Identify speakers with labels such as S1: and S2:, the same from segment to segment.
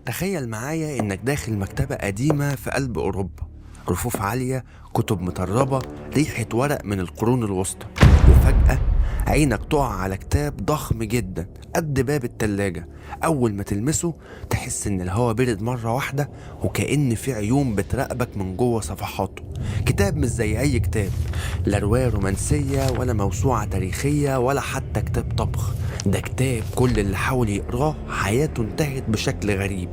S1: تخيل معايا إنك داخل مكتبة قديمة في قلب أوروبا، رفوف عالية، كتب مطربة، ريحة ورق من القرون الوسطى، وفجأة عينك تقع على كتاب ضخم جدا قد باب التلاجة. أول ما تلمسه تحس إن الهوا برد مرة واحدة، وكأن في عيون بتراقبك من جوه صفحاته. كتاب مش زي أي كتاب، لا رواية رومانسية ولا موسوعة تاريخية ولا حتى كتاب طبخ. ده كتاب كل اللي حاول يقراه حياته انتهت بشكل غريب.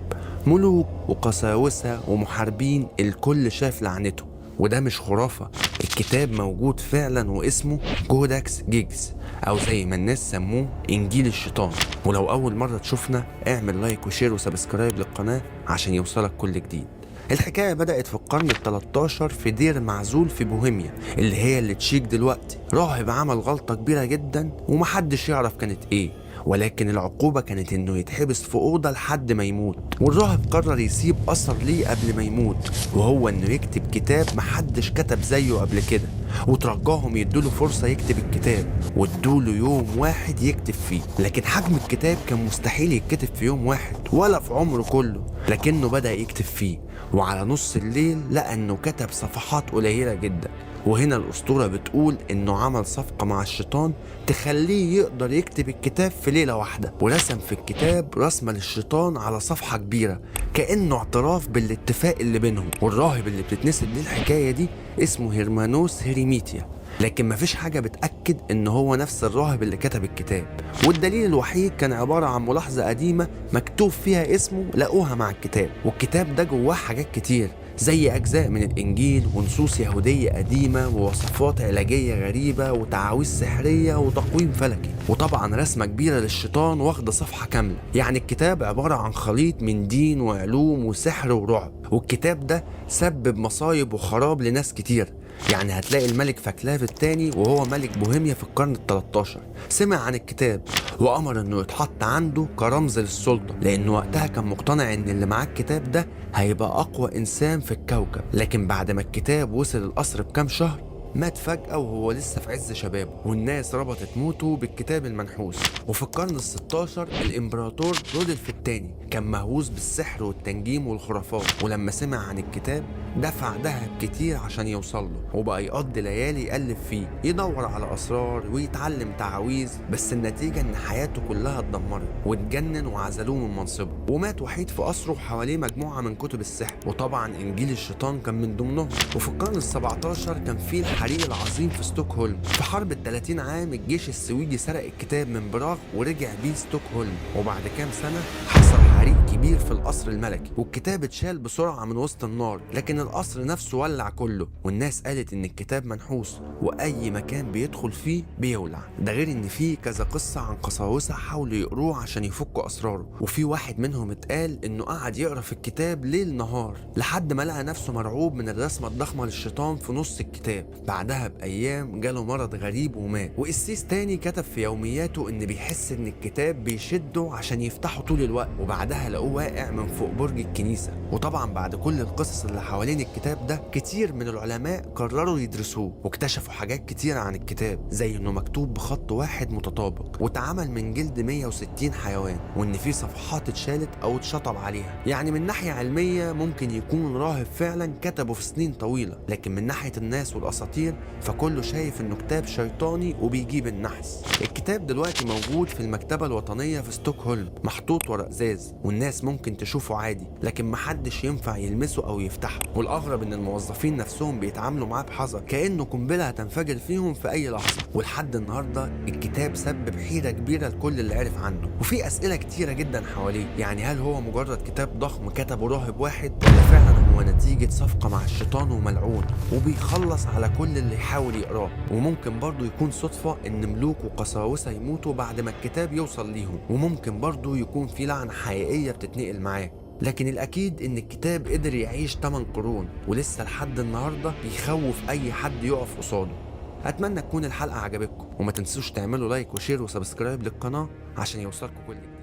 S1: ملوك وقساوسة ومحاربين الكل شاف لعنته. وده مش خرافة، الكتاب موجود فعلا واسمه كودكس جيجز، أو زي ما الناس سموه إنجيل الشيطان. ولو أول مرة تشوفنا اعمل لايك وشير وسبسكرايب للقناة عشان يوصلك كل جديد. الحكاية بدأت في القرن ال13 في دير معزول في بوهيميا، اللي تشيك دلوقتي. راهب عمل غلطة كبيرة جدا ومحدش يعرف كانت ايه، ولكن العقوبة كانت انه يتحبس في أوضة لحد ما يموت. والراهب قرر يسيب أثر ليه قبل ما يموت، وهو انه يكتب كتاب محدش كتب زيه قبل كده. وترجاهم يدوله فرصة يكتب الكتاب، وادوله يوم واحد يكتب فيه. لكن حجم الكتاب كان مستحيل يتكتب في يوم واحد ولا في عمره كله، لكنه بدأ يكتب فيه، وعلى نص الليل لقى انه كتب صفحات قليلة جدا. وهنا الأسطورة بتقول إنه عمل صفقة مع الشيطان تخليه يقدر يكتب الكتاب في ليلة واحدة، ورسم في الكتاب رسمة للشيطان على صفحة كبيرة كأنه اعتراف بالاتفاق اللي بينهم. والراهب اللي بتتنسب ليه الحكاية دي اسمه هيرمانوس هيريميتيا، لكن مفيش حاجة بتأكد إن هو نفس الراهب اللي كتب الكتاب. والدليل الوحيد كان عبارة عن ملاحظة قديمة مكتوب فيها اسمه لقوها مع الكتاب. والكتاب ده جواه حاجات كتير زي أجزاء من الإنجيل ونصوص يهودية قديمة ووصفات علاجية غريبة وتعاويذ سحرية وتقويم فلكي، وطبعا رسمة كبيرة للشيطان واخدة صفحة كاملة. يعني الكتاب عبارة عن خليط من دين وعلوم وسحر ورعب. والكتاب ده سبب مصايب وخراب لناس كتير. يعني هتلاقي الملك فاكلاف الثاني وهو ملك بوهيميا في القرن ال13 سمع عن الكتاب وأمر انه يتحط عنده كرمز للسلطة، لانه وقتها كان مقتنع ان اللي معاه الكتاب ده هيبقى اقوى انسان في الكوكب. لكن بعد ما الكتاب وصل القصر بكام شهر مات فجأة وهو لسه في عز شبابه، والناس ربطت موته بالكتاب المنحوس. وفي القرن ال16 الامبراطور رودولف الثاني كان مهووس بالسحر والتنجيم والخرافات، ولما سمع عن الكتاب دفع ذهب كتير عشان يوصل له، وبقى يقضي ليالي يقلب فيه يدور على اسرار ويتعلم تعاويذ. بس النتيجة ان حياته كلها اتدمرت، واتجنن وعزلوه من منصبه، ومات وحيد في قصره وحواليه مجموعة من كتب السحر، وطبعا انجيل الشيطان كان من ضمنهم. وفي القرن ال17 كان في الحريق العظيم في ستوكهولم. في حرب ال30 عام الجيش السويدي سرق الكتاب من براغ ورجع بيه ستوكهولم، وبعد كام سنة حصل حريق كبير في القصر الملكي، والكتاب اتشال بسرعة من وسط النار، لكن القصر نفسه ولع كله. والناس قالت ان الكتاب منحوس واي مكان بيدخل فيه بيولع. ده غير ان فيه كذا قصة عن قساوسة حاولوا يقروه عشان يفكوا اسراره، وفي واحد منهم اتقال انه قعد يقرا في الكتاب ليل نهار لحد ما لقى نفسه مرعوب من الرسمة الضخمة للشيطان في نص الكتاب. بعدها بأيام جاله مرض غريب ومات. وقسيس تاني كتب في يومياته إن بيحس إن الكتاب بيشده عشان يفتحه طول الوقت، وبعدها لقوه واقع من فوق برج الكنيسة. وطبعا بعد كل القصص اللي حوالين الكتاب ده كتير من العلماء قرروا يدرسوه، واكتشفوا حاجات كتير عن الكتاب زي إنه مكتوب بخط واحد متطابق، واتعمل من جلد 160 حيوان، وإن في صفحات اتشالت أو اتشطب عليها. يعني من ناحية علمية ممكن يكون راهب فعلا كتبه في سنين طويلة، لكن من ناحية الناس والأساطير فكله شايف انه كتاب شيطاني وبيجيب النحس. الكتاب دلوقتي موجود في المكتبة الوطنية في ستوكهولم محطوط ورا ازاز، والناس ممكن تشوفه عادي، لكن محدش ينفع يلمسه او يفتحه. والاغرب ان الموظفين نفسهم بيتعاملوا معاه بحذر كأنه قنبلة هتنفجر فيهم في اي لحظة. ولحد النهاردة الكتاب سبب حيرة كبيرة لكل اللي عرف عنه، وفي اسئلة كتيرة جدا حواليه. يعني هل هو مجرد كتاب ضخم كتبه راهب واحد، ولا فعلا هو نتيجة صفقة مع الشيطان وملعون وبيخلص على كل اللي يحاول يقراه؟ وممكن برضو يكون صدفة ان ملوك وقساوسة يموتوا بعد ما الكتاب يوصل ليهم، وممكن برضو يكون في لعنة حقيقية بتتنقل معاه. لكن الأكيد إن الكتاب قدر يعيش 8 قرون ولسه لحد النهاردة بيخوف أي حد يقف قصاده. أتمنى تكون الحلقة عجبتكم، وما تنسوش تعملوا لايك وشير وسبسكرايب للقناة عشان يوصلكم كل جديد.